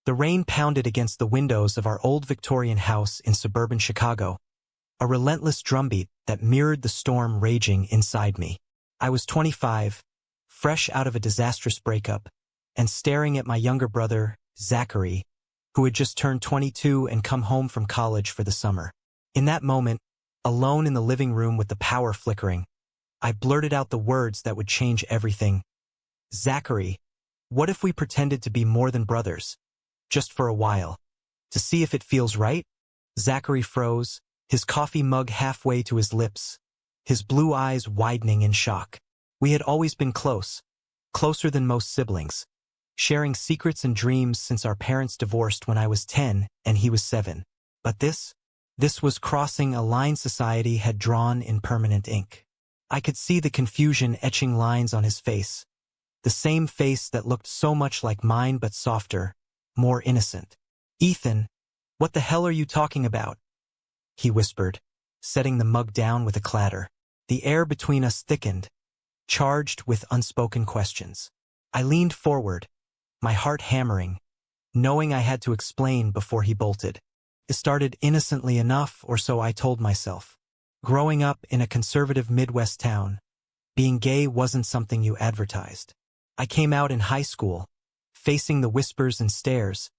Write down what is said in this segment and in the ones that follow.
The rain pounded against the windows of our old Victorian house in suburban Chicago, a relentless drumbeat that mirrored the storm raging inside me. I was 25, fresh out of a disastrous breakup, and staring at my younger brother, Zachary, who had just turned 22 and come home from college for the summer. In that moment, alone in the living room with the power flickering, I blurted out the words that would change everything. "Zachary, what if we pretended to be more than brothers? Just for a while. To see if it feels right?" Zachary froze, his coffee mug halfway to his lips, his blue eyes widening in shock. We had always been close, closer than most siblings, sharing secrets and dreams since our parents divorced when I was 10 and he was 7. But this was crossing a line society had drawn in permanent ink. I could see the confusion etching lines on his face, the same face that looked so much like mine but softer, more innocent. "Ethan, what the hell are you talking about?" he whispered, setting the mug down with a clatter. The air between us thickened, charged with unspoken questions. I leaned forward, my heart hammering, knowing I had to explain before he bolted. It started innocently enough, or so I told myself. Growing up in a conservative Midwest town, being gay wasn't something you advertised. I came out in high school, facing the whispers and stares,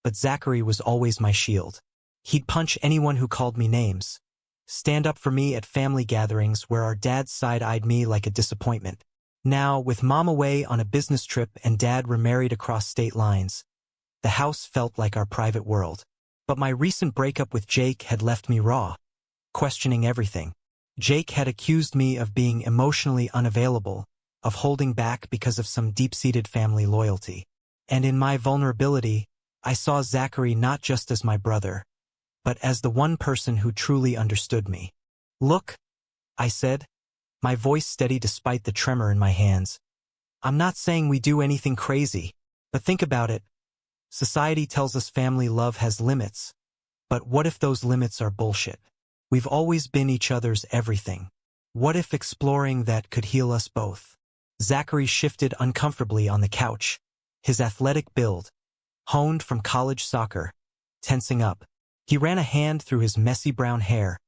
but Zachary was always my shield. He'd punch anyone who called me names, stand up for me at family gatherings where our dads side-eyed me like a disappointment. Now, with Mom away on a business trip and Dad remarried across state lines, the house felt like our private world. But my recent breakup with Jake had left me raw, questioning everything. Jake had accused me of being emotionally unavailable, of holding back because of some deep-seated family loyalty. And in my vulnerability, I saw Zachary not just as my brother, but as the one person who truly understood me. "Look," I said, my voice steady despite the tremor in my hands. "I'm not saying we do anything crazy, but think about it. Society tells us family love has limits, but what if those limits are bullshit? We've always been each other's everything. What if exploring that could heal us both?" Zachary shifted uncomfortably on the couch, his athletic build, honed from college soccer, tensing up. He ran a hand through his messy brown hair,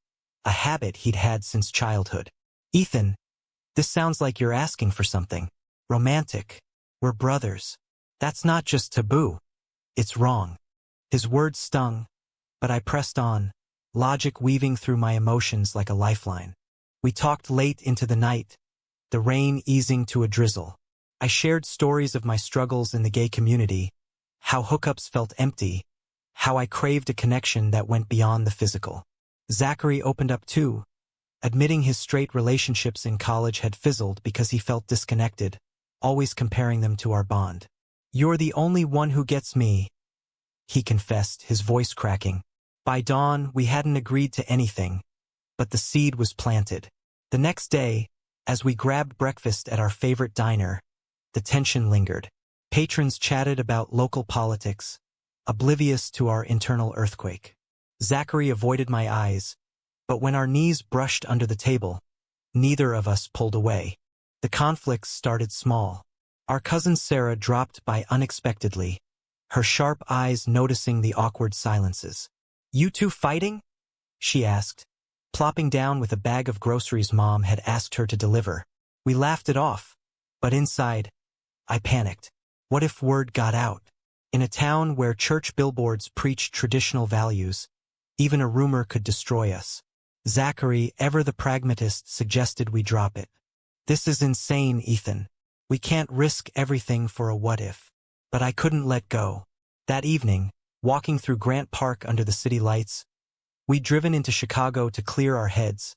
a habit he'd had since childhood. "Ethan, this sounds like you're asking for something romantic. We're brothers. That's not just taboo. It's wrong." His words stung, but I pressed on, logic weaving through my emotions like a lifeline. We talked late into the night, the rain easing to a drizzle. I shared stories of my struggles in the gay community, how hookups felt empty, how I craved a connection that went beyond the physical. Zachary opened up too, admitting his straight relationships in college had fizzled because he felt disconnected, always comparing them to our bond. "You're the only one who gets me," he confessed, his voice cracking. By dawn, we hadn't agreed to anything, but the seed was planted. The next day, as we grabbed breakfast at our favorite diner, the tension lingered. Patrons chatted about local politics, oblivious to our internal earthquake. Zachary avoided my eyes, but when our knees brushed under the table, neither of us pulled away. The conflicts started small. Our cousin Sarah dropped by unexpectedly, her sharp eyes noticing the awkward silences. "You two fighting?" she asked, plopping down with a bag of groceries Mom had asked her to deliver. We laughed it off, but inside, I panicked. What if word got out? In a town where church billboards preached traditional values, even a rumor could destroy us. Zachary, ever the pragmatist, suggested we drop it. "This is insane, Ethan. We can't risk everything for a what if." But I couldn't let go. That evening, walking through Grant Park under the city lights, we'd driven into Chicago to clear our heads.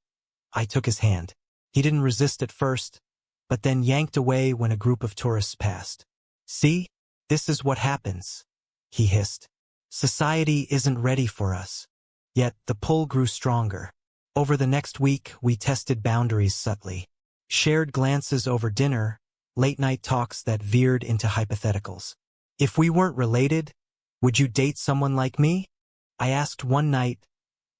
I took his hand. He didn't resist at first, but then yanked away when a group of tourists passed. "See? This is what happens," he hissed. "Society isn't ready for us." Yet the pull grew stronger. Over the next week, we tested boundaries subtly. Shared glances over dinner, late-night talks that veered into hypotheticals. "If we weren't related, would you date someone like me?" I asked one night,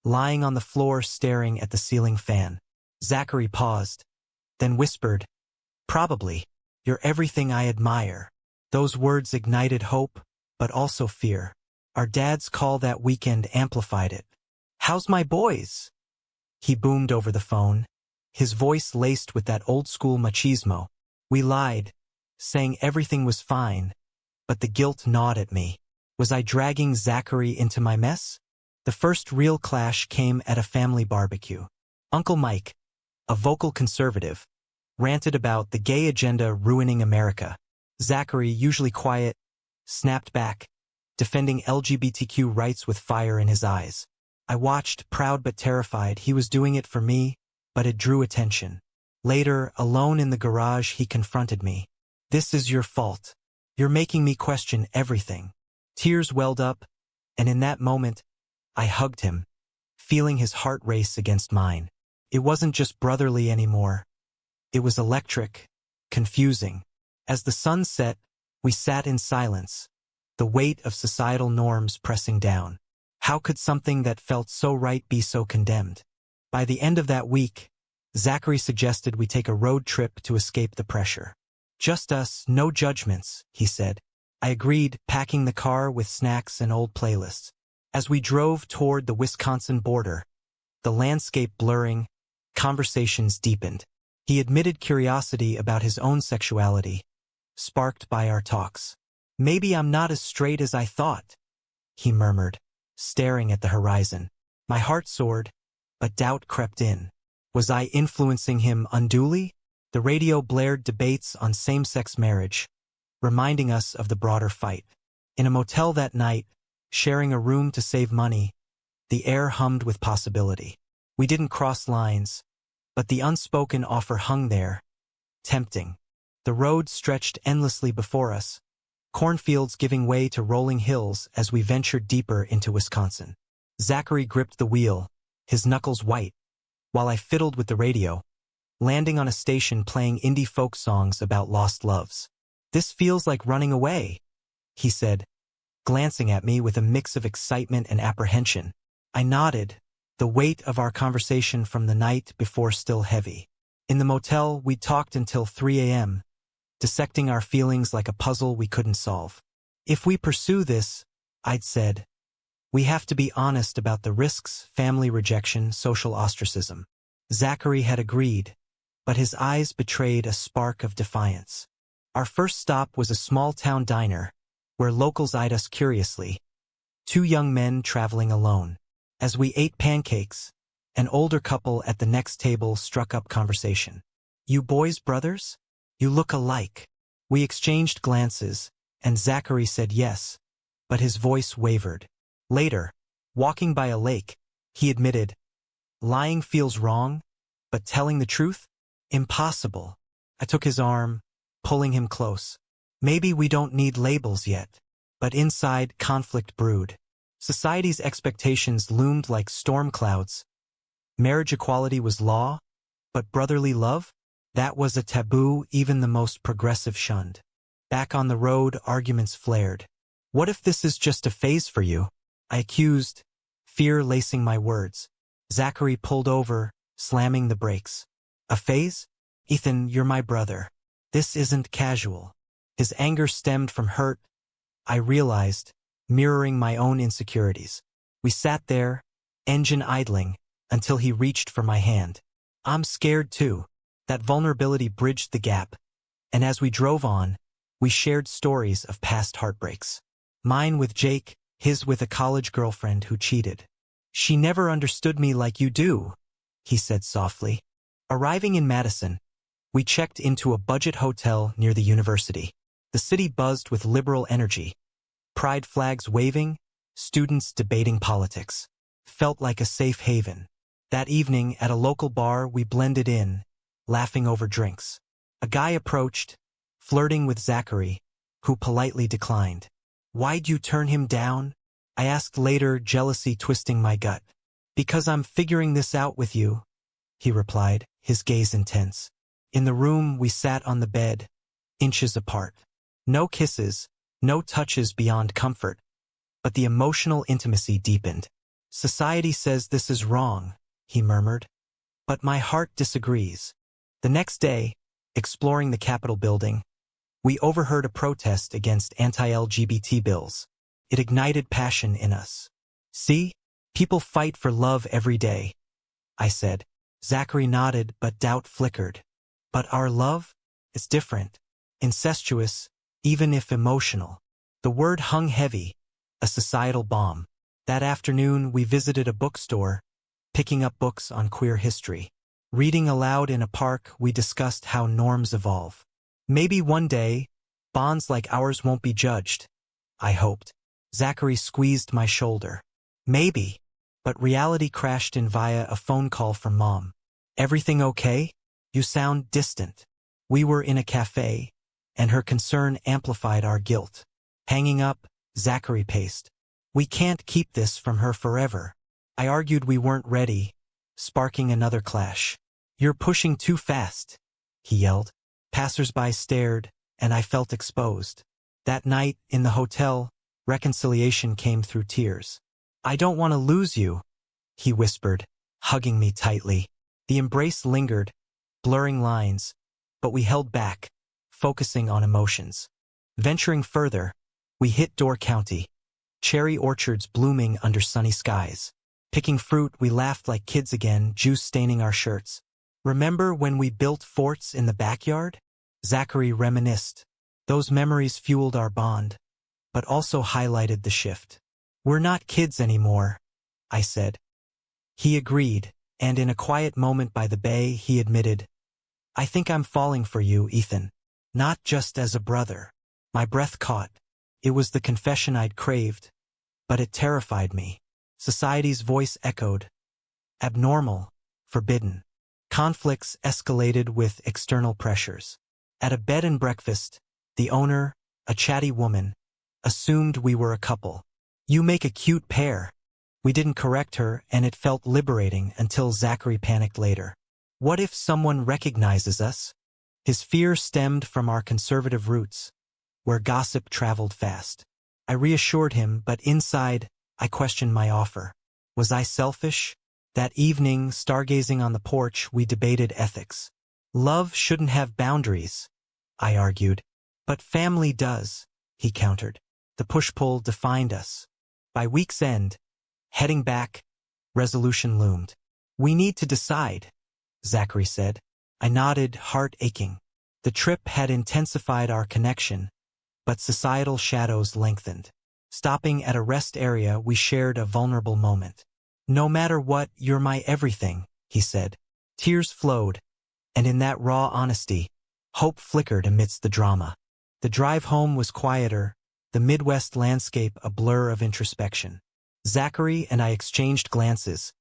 lying on the floor staring at the ceiling fan. Zachary paused, then whispered, "Probably. You're everything I admire." Those words ignited hope, but also fear. Our dad's call that weekend amplified it. "How's my boys?" he boomed over the phone, his voice laced with that old-school machismo. We lied, saying everything was fine, but the guilt gnawed at me. Was I dragging Zachary into my mess? The first real clash came at a family barbecue. Uncle Mike, a vocal conservative, ranted about the gay agenda ruining America. Zachary, usually quiet, snapped back, defending LGBTQ rights with fire in his eyes. I watched, proud but terrified. He was doing it for me, but it drew attention. Later, alone in the garage, he confronted me. "This is your fault. You're making me question everything." Tears welled up, and in that moment, I hugged him, feeling his heart race against mine. It wasn't just brotherly anymore. It was electric, confusing. As the sun set, we sat in silence, the weight of societal norms pressing down. How could something that felt so right be so condemned? By the end of that week, Zachary suggested we take a road trip to escape the pressure. "Just us, no judgments," he said. I agreed, packing the car with snacks and old playlists. As we drove toward the Wisconsin border, the landscape blurring, conversations deepened. He admitted curiosity about his own sexuality, sparked by our talks. "Maybe I'm not as straight as I thought," he murmured, staring at the horizon. My heart soared, but doubt crept in. Was I influencing him unduly? The radio blared debates on same-sex marriage, reminding us of the broader fight. In a motel that night, sharing a room to save money, the air hummed with possibility. We didn't cross lines, but the unspoken offer hung there, tempting. The road stretched endlessly before us, cornfields giving way to rolling hills as we ventured deeper into Wisconsin. Zachary gripped the wheel, his knuckles white, while I fiddled with the radio, landing on a station playing indie folk songs about lost loves. "This feels like running away," he said, glancing at me with a mix of excitement and apprehension. I nodded, the weight of our conversation from the night before still heavy. In the motel, we talked until 3 a.m., dissecting our feelings like a puzzle we couldn't solve. "If we pursue this," I'd said, "we have to be honest about the risks: family rejection, social ostracism." Zachary had agreed, but his eyes betrayed a spark of defiance. Our first stop was a small-town diner, where locals eyed us curiously, two young men traveling alone. As we ate pancakes, an older couple at the next table struck up conversation. "You boys brothers? You look alike." We exchanged glances, and Zachary said yes, but his voice wavered. Later, walking by a lake, he admitted, "Lying feels wrong, but telling the truth? Impossible." I took his arm, pulling him close. "Maybe we don't need labels yet." But inside, conflict brewed. Society's expectations loomed like storm clouds. Marriage equality was law, but brotherly love? That was a taboo even the most progressive shunned. Back on the road, arguments flared. "What if this is just a phase for you?" I accused, fear lacing my words. Zachary pulled over, slamming the brakes. "A phase? Ethan, you're my brother. This isn't casual." His anger stemmed from hurt, I realized, mirroring my own insecurities. We sat there, engine idling, until he reached for my hand. "I'm scared too." That vulnerability bridged the gap, and as we drove on, we shared stories of past heartbreaks. Mine with Jake, his with a college girlfriend who cheated. "She never understood me like you do," he said softly. Arriving in Madison, we checked into a budget hotel near the university. The city buzzed with liberal energy. Pride flags waving, students debating politics. Felt like a safe haven. That evening, at a local bar, we blended in, laughing over drinks. A guy approached, flirting with Zachary, who politely declined. "Why'd you turn him down?" I asked later, jealousy twisting my gut. "Because I'm figuring this out with you," he replied, his gaze intense. In the room, we sat on the bed, inches apart. No kisses, no touches beyond comfort, but the emotional intimacy deepened. "Society says this is wrong," he murmured, "but my heart disagrees." The next day, exploring the Capitol building, We overheard a protest against anti-LGBT bills. It ignited passion in us. See? People fight for love every day, I said. Zachary nodded, but doubt flickered. But our love? It's different. Incestuous, even if emotional. The word hung heavy, a societal bomb. That afternoon, we visited a bookstore, picking up books on queer history. Reading aloud in a park, we discussed how norms evolve. Maybe one day, bonds like ours won't be judged, I hoped. Zachary squeezed my shoulder. Maybe. But reality crashed in via a phone call from Mom. Everything okay? You sound distant. We were in a cafe, and her concern amplified our guilt. Hanging up, Zachary paced. We can't keep this from her forever. I argued we weren't ready, sparking another clash. You're pushing too fast, he yelled. Passers-by stared, and I felt exposed. That night, in the hotel, reconciliation came through tears. I don't want to lose you, he whispered, hugging me tightly. The embrace lingered, blurring lines, but we held back, focusing on emotions. Venturing further, we hit Door County. Cherry orchards blooming under sunny skies. Picking fruit, we laughed like kids again, juice staining our shirts. Remember when we built forts in the backyard? Zachary reminisced. Those memories fueled our bond, but also highlighted the shift. We're not kids anymore, I said. He agreed, and in a quiet moment by the bay, he admitted, I think I'm falling for you, Ethan. Not just as a brother. My breath caught. It was the confession I'd craved, but it terrified me. Society's voice echoed. Abnormal, forbidden. Conflicts escalated with external pressures. At a bed and breakfast, the owner, a chatty woman, assumed we were a couple. You make a cute pair. We didn't correct her, and it felt liberating until Zachary panicked later. What if someone recognizes us? His fear stemmed from our conservative roots, where gossip traveled fast. I reassured him, but inside, I questioned my offer. Was I selfish? That evening, stargazing on the porch, we debated ethics. Love shouldn't have boundaries, I argued. But family does, he countered. The push-pull defined us. By week's end, heading back, resolution loomed. We need to decide, Zachary said. I nodded, heart aching. The trip had intensified our connection, but societal shadows lengthened. Stopping at a rest area, we shared a vulnerable moment. No matter what, you're my everything, he said. Tears flowed, and in that raw honesty, hope flickered amidst the drama. The drive home was quieter, the Midwest landscape a blur of introspection. Zachary and I exchanged glances,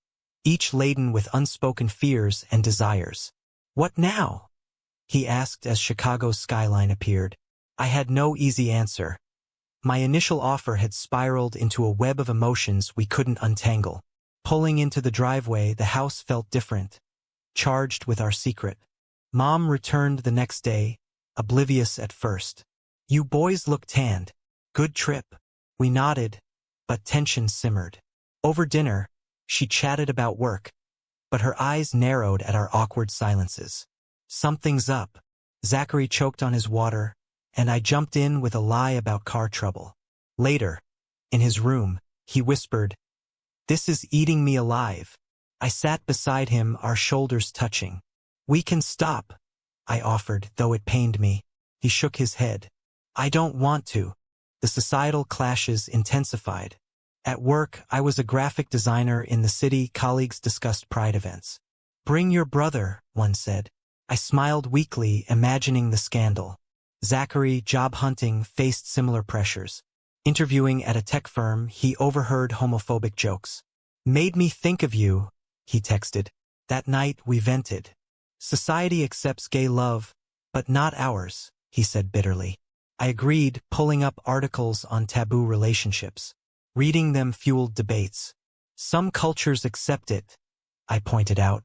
each laden with unspoken fears and desires. What now? He asked as Chicago's skyline appeared. I had no easy answer. My initial offer had spiraled into a web of emotions we couldn't untangle. Pulling into the driveway, the house felt different, charged with our secret. Mom returned the next day, oblivious at first. You boys look tanned. Good trip. We nodded, but tension simmered. Over dinner, she chatted about work, but her eyes narrowed at our awkward silences. Something's up. Zachary choked on his water, and I jumped in with a lie about car trouble. Later, in his room, he whispered, This is eating me alive. I sat beside him, our shoulders touching. We can stop, I offered, though it pained me. He shook his head. I don't want to. The societal clashes intensified. At work, I was a graphic designer in the city. Colleagues discussed pride events. Bring your brother, one said. I smiled weakly, imagining the scandal. Zachary, job hunting, faced similar pressures. Interviewing at a tech firm, he overheard homophobic jokes. Made me think of you, he texted. That night, we vented. Society accepts gay love, but not ours, he said bitterly. I agreed, pulling up articles on taboo relationships. Reading them fueled debates. Some cultures accept it, I pointed out.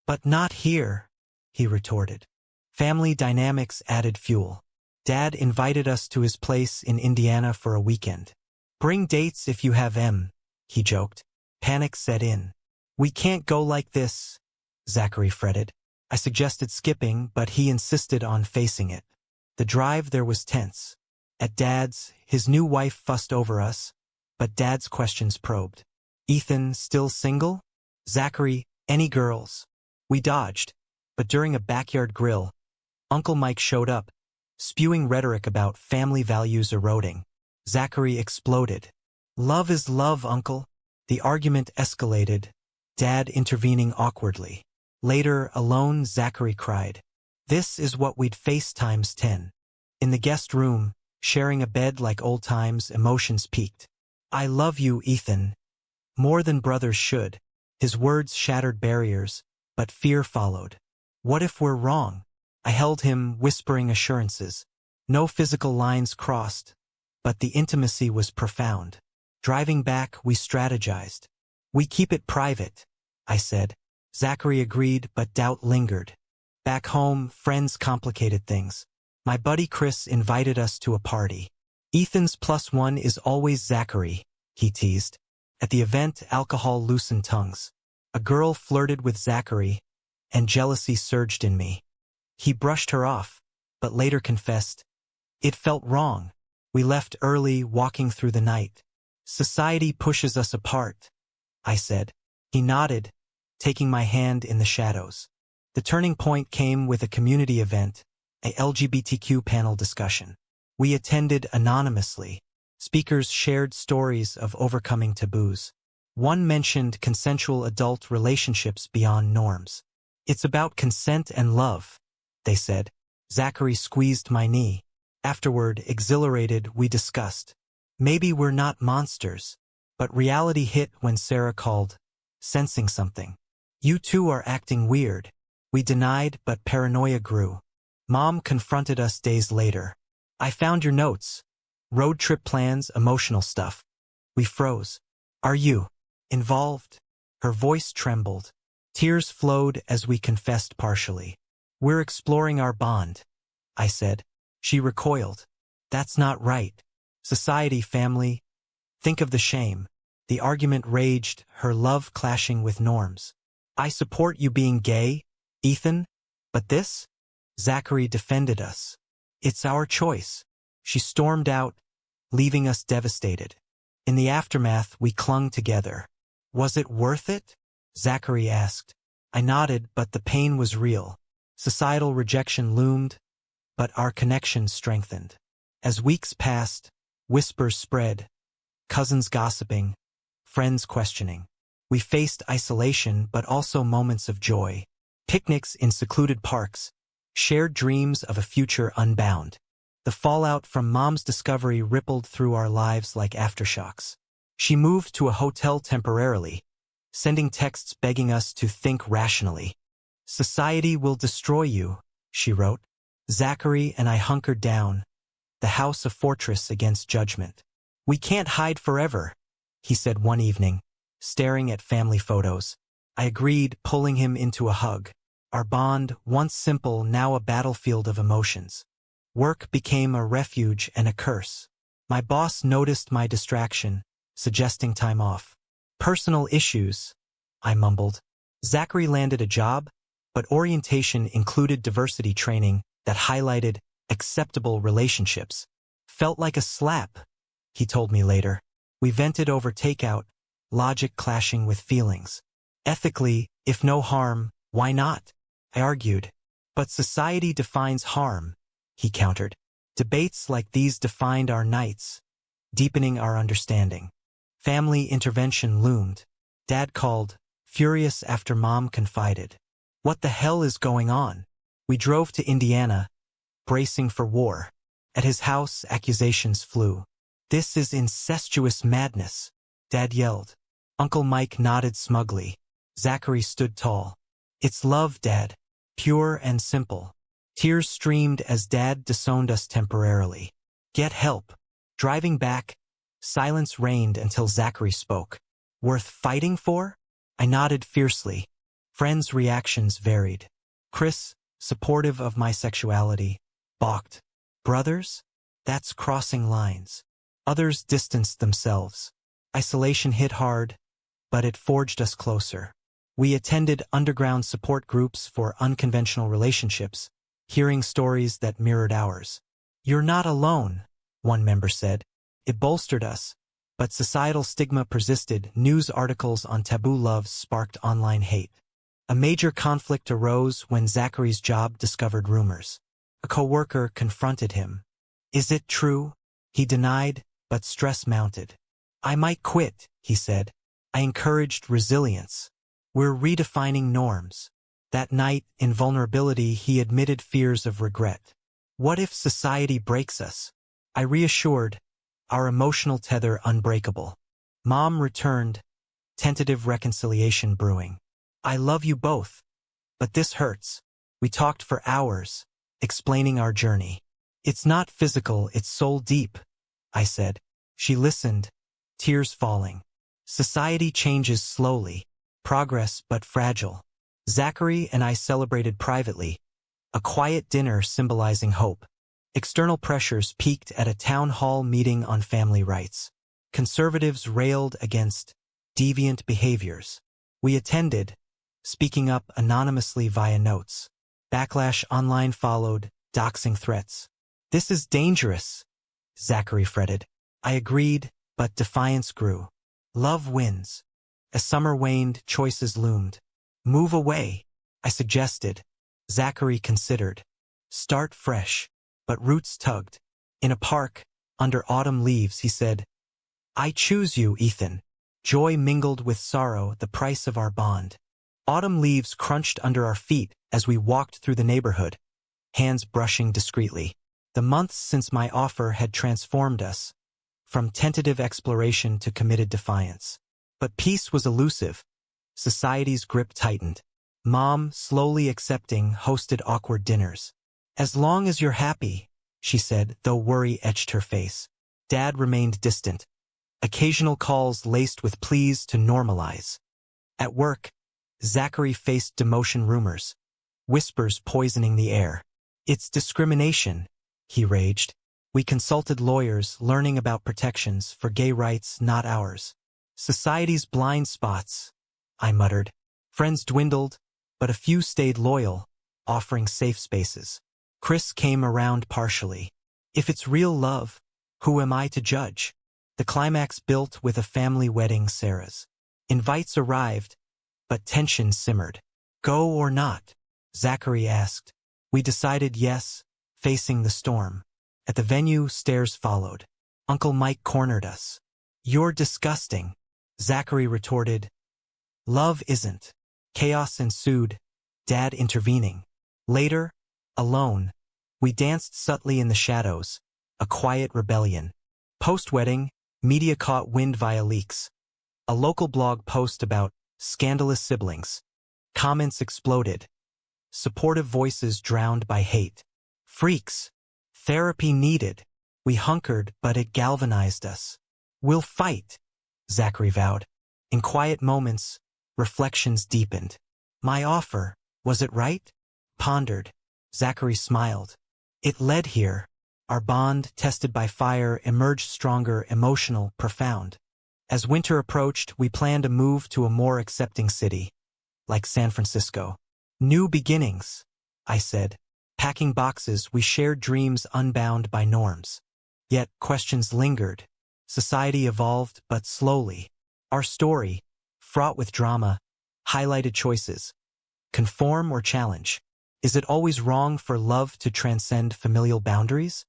But not here, he retorted. Family dynamics added fuel. Dad invited us to his place in Indiana for a weekend. Bring dates if you have them, he joked. Panic set in. We can't go like this, Zachary fretted. I suggested skipping, but he insisted on facing it. The drive there was tense. At Dad's, his new wife fussed over us, but Dad's questions probed. Ethan, still single? Zachary, any girls? We dodged, but during a backyard grill, Uncle Mike showed up, spewing rhetoric about family values eroding. Zachary exploded. Love is love, Uncle. The argument escalated, Dad intervening awkwardly. Later, alone, Zachary cried. This is what we'd face times 10. In the guest room, sharing a bed like old times, emotions peaked. I love you, Ethan. More than brothers should. His words shattered barriers, but fear followed. What if we're wrong? I held him, whispering assurances. No physical lines crossed, but the intimacy was profound. Driving back, we strategized. We keep it private, I said. Zachary agreed, but doubt lingered. Back home, friends complicated things. My buddy Chris invited us to a party. Ethan's +1 is always Zachary, he teased. At the event, alcohol loosened tongues. A girl flirted with Zachary, and jealousy surged in me. He brushed her off, but later confessed. It felt wrong. We left early, walking through the night. Society pushes us apart, I said. He nodded, taking my hand in the shadows. The turning point came with a community event, a LGBTQ panel discussion. We attended anonymously. Speakers shared stories of overcoming taboos. One mentioned consensual adult relationships beyond norms. It's about consent and love, they said. Zachary squeezed my knee. Afterward, exhilarated, we discussed. Maybe we're not monsters, but reality hit when Sarah called, sensing something. You two are acting weird. We denied, but paranoia grew. Mom confronted us days later. I found your notes. Road trip plans, emotional stuff. We froze. Are you involved? Her voice trembled. Tears flowed as we confessed partially. We're exploring our bond, I said. She recoiled. That's not right. Society, family. Think of the shame. The argument raged, her love clashing with norms. I support you being gay, Ethan, but this? Zachary defended us. It's our choice. She stormed out, leaving us devastated. In the aftermath, we clung together. Was it worth it? Zachary asked. I nodded, but the pain was real. Societal rejection loomed, but our connection strengthened. As weeks passed, whispers spread, cousins gossiping, friends questioning. We faced isolation, but also moments of joy. Picnics in secluded parks, shared dreams of a future unbound. The fallout from Mom's discovery rippled through our lives like aftershocks. She moved to a hotel temporarily, sending texts begging us to think rationally. Society will destroy you, she wrote. Zachary and I hunkered down, the house a fortress against judgment. We can't hide forever, he said one evening, staring at family photos. I agreed, pulling him into a hug. Our bond, once simple, now a battlefield of emotions. Work became a refuge and a curse. My boss noticed my distraction, suggesting time off. Personal issues, I mumbled. Zachary landed a job, but orientation included diversity training that highlighted acceptable relationships. Felt like a slap, he told me later. We vented over takeout, logic clashing with feelings. Ethically, if no harm, why not? I argued. But society defines harm, he countered. Debates like these defined our nights, deepening our understanding. Family intervention loomed. Dad called, furious after Mom confided. What the hell is going on? We drove to Indiana, bracing for war. At his house, accusations flew. This is incestuous madness, Dad yelled. Uncle Mike nodded smugly. Zachary stood tall. It's love, Dad. Pure and simple. Tears streamed as Dad disowned us temporarily. Get help. Driving back, silence reigned until Zachary spoke. Worth fighting for? I nodded fiercely. Friends' reactions varied. Chris, supportive of my sexuality, balked. Brothers? That's crossing lines. Others distanced themselves. Isolation hit hard, but it forged us closer. We attended underground support groups for unconventional relationships, hearing stories that mirrored ours. "You're not alone," one member said. It bolstered us, but societal stigma persisted. News articles on taboo loves sparked online hate. A major conflict arose when Zachary's job discovered rumors. A coworker confronted him. "Is it true?" He denied, but stress mounted. "I might quit," he said. I encouraged resilience. "We're redefining norms." That night, in vulnerability, he admitted fears of regret. "What if society breaks us?" I reassured, our emotional tether unbreakable. Mom returned, tentative reconciliation brewing. "I love you both, but this hurts." We talked for hours, explaining our journey. "It's not physical, it's soul deep," I said. She listened, tears falling. Society changes slowly, progress but fragile. Zachary and I celebrated privately, a quiet dinner symbolizing hope. External pressures peaked at a town hall meeting on family rights. Conservatives railed against deviant behaviors. We attended, speaking up anonymously via notes. Backlash online followed, doxing threats. "This is dangerous," Zachary fretted. I agreed, but defiance grew. Love wins. As summer waned, choices loomed. "Move away," I suggested. Zachary considered. "Start fresh." But roots tugged. In a park, under autumn leaves, he said, "I choose you, Ethan." Joy mingled with sorrow, the price of our bond. Autumn leaves crunched under our feet as we walked through the neighborhood, hands brushing discreetly. The months since my offer had transformed us, from tentative exploration to committed defiance. But peace was elusive. Society's grip tightened. Mom, slowly accepting, hosted awkward dinners. "As long as you're happy," she said, though worry etched her face. Dad remained distant. Occasional calls laced with pleas to normalize. At work, Zachary faced demotion rumors, whispers poisoning the air. "It's discrimination," he raged. We consulted lawyers, learning about protections for gay rights, not ours. "Society's blind spots," I muttered. Friends dwindled, but a few stayed loyal, offering safe spaces. Chris came around partially. "If it's real love, who am I to judge?" The climax built with a family wedding, Sarah's. Invites arrived, but tension simmered. "Go or not?" Zachary asked. We decided yes, facing the storm. At the venue, stares followed. Uncle Mike cornered us. "You're disgusting," Zachary retorted. "Love isn't." Chaos ensued, Dad intervening. Later, alone, we danced subtly in the shadows, a quiet rebellion. Post-wedding, media caught wind via leaks. A local blog post about scandalous siblings. Comments exploded. Supportive voices drowned by hate. "Freaks. Therapy needed." We hunkered, but it galvanized us. "We'll fight," Zachary vowed. In quiet moments, reflections deepened. "My offer, was it right?" Pondered. Zachary smiled. "It led here." Our bond, tested by fire, emerged stronger, emotional, profound. As winter approached, we planned a move to a more accepting city, like San Francisco. "New beginnings," I said. Packing boxes, we shared dreams unbound by norms. Yet questions lingered. Society evolved, but slowly. Our story, fraught with drama, highlighted choices. Conform or challenge? Is it always wrong for love to transcend familial boundaries?